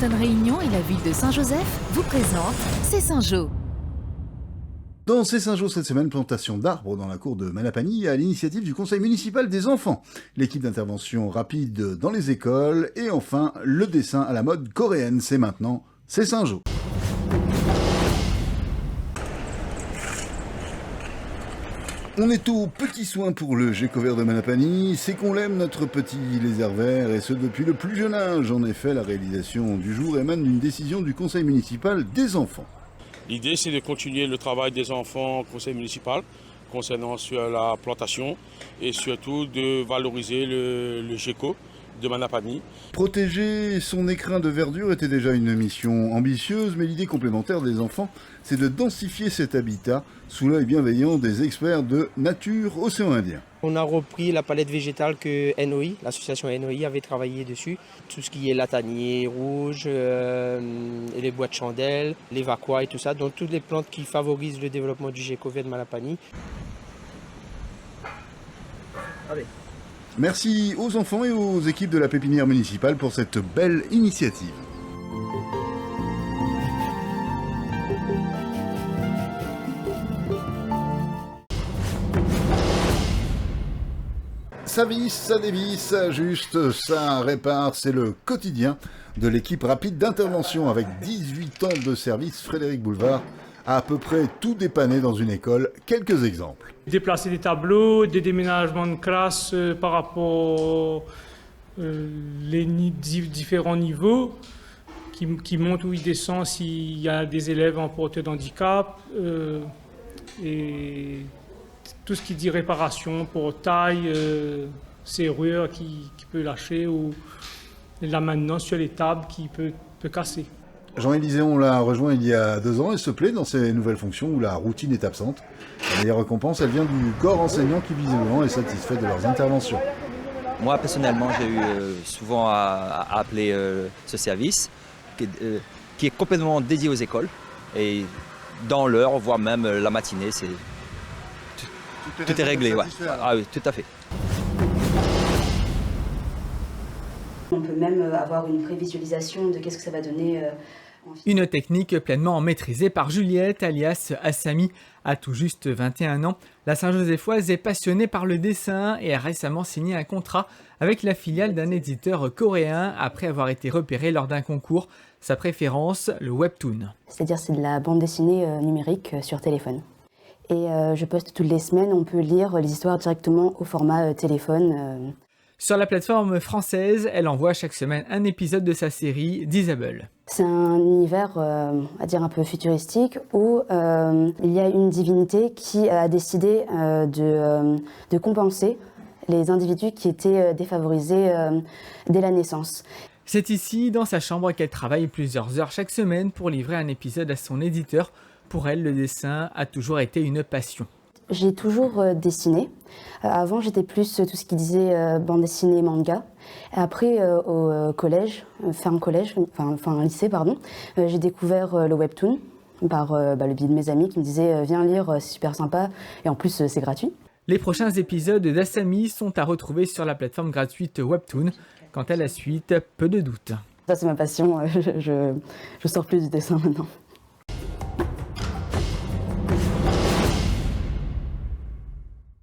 Sainte-Anne-Réunion et la ville de Saint-Joseph vous présentent C'est Saint-Jo. Dans C'est Saint-Jo cette semaine, plantation d'arbres dans la cour de Manapani à l'initiative du conseil municipal des enfants. L'équipe d'intervention rapide dans les écoles et enfin le dessin à la mode coréenne. C'est maintenant C'est Saint-Jo. On est aux petits soins pour le gecko vert de Manapani, c'est qu'on l'aime notre petit lézard vert et ce depuis le plus jeune âge. En effet, la réalisation du jour émane d'une décision du conseil municipal des enfants. L'idée, c'est de continuer le travail des enfants au conseil municipal concernant sur la plantation et surtout de valoriser le gecko de Manapani. Protéger son écrin de verdure était déjà une mission ambitieuse, mais l'idée complémentaire des enfants, c'est de densifier cet habitat sous l'œil bienveillant des experts de Nature Océan Indien. On a repris la palette végétale que NOI, l'association NOI avait travaillé dessus. Tout ce qui est latanier rouge, et les bois de chandelle, les vaquois et tout ça. Donc toutes les plantes qui favorisent le développement du gecko vert de Manapani. Allez. Merci aux enfants et aux équipes de la pépinière municipale pour cette belle initiative. Ça visse, ça dévisse, ça ajuste, ça répare, c'est le quotidien de l'équipe rapide d'intervention avec 18 ans de service. Frédéric Boulevard a à peu près tout dépanné dans une école. Quelques exemples. Déplacer des tableaux, des déménagements de classe par rapport les différents niveaux, qui montent ou ils descendent s'il y a des élèves en porteur d'handicap, et tout ce qui dit réparation, portail, serrure qui peut lâcher ou la maintenance sur les tables qui peut casser. Jean-Élisée, on l'a rejoint il y a 2 ans et se plaît dans ses nouvelles fonctions où la routine est absente. La meilleure récompense, elle vient du corps enseignant qui visiblement est satisfait de leurs interventions. Moi, personnellement, j'ai eu souvent à appeler ce service qui est complètement dédié aux écoles. Et dans l'heure, voire même la matinée, tout est réglé. Ouais. Ah oui, tout à fait. On peut même avoir une prévisualisation de qu'est-ce que ça va donner. Une technique pleinement maîtrisée par Juliette, alias Assami, à tout juste 21 ans. La Saint-Josephoise est passionnée par le dessin et a récemment signé un contrat avec la filiale d'un éditeur coréen après avoir été repérée lors d'un concours. Sa préférence, le webtoon. C'est-à-dire c'est de la bande dessinée numérique sur téléphone. Et je poste toutes les semaines, on peut lire les histoires directement au format téléphone. Sur la plateforme française, elle envoie chaque semaine un épisode de sa série Disable. C'est un univers, à dire un peu futuristique, où il y a une divinité qui a décidé de compenser les individus qui étaient défavorisés dès la naissance. C'est ici, dans sa chambre, qu'elle travaille plusieurs heures chaque semaine pour livrer un épisode à son éditeur. Pour elle, le dessin a toujours été une passion. J'ai toujours dessiné. Avant, j'étais plus tout ce qui disait bande dessinée, manga. Après, au collège, fin lycée, pardon, j'ai découvert le webtoon par le biais de mes amis qui me disaient viens lire, c'est super sympa et en plus c'est gratuit. Les prochains épisodes d'Assami sont à retrouver sur la plateforme gratuite Webtoon. Quant à la suite, peu de doute. Ça c'est ma passion, je sors plus du dessin maintenant.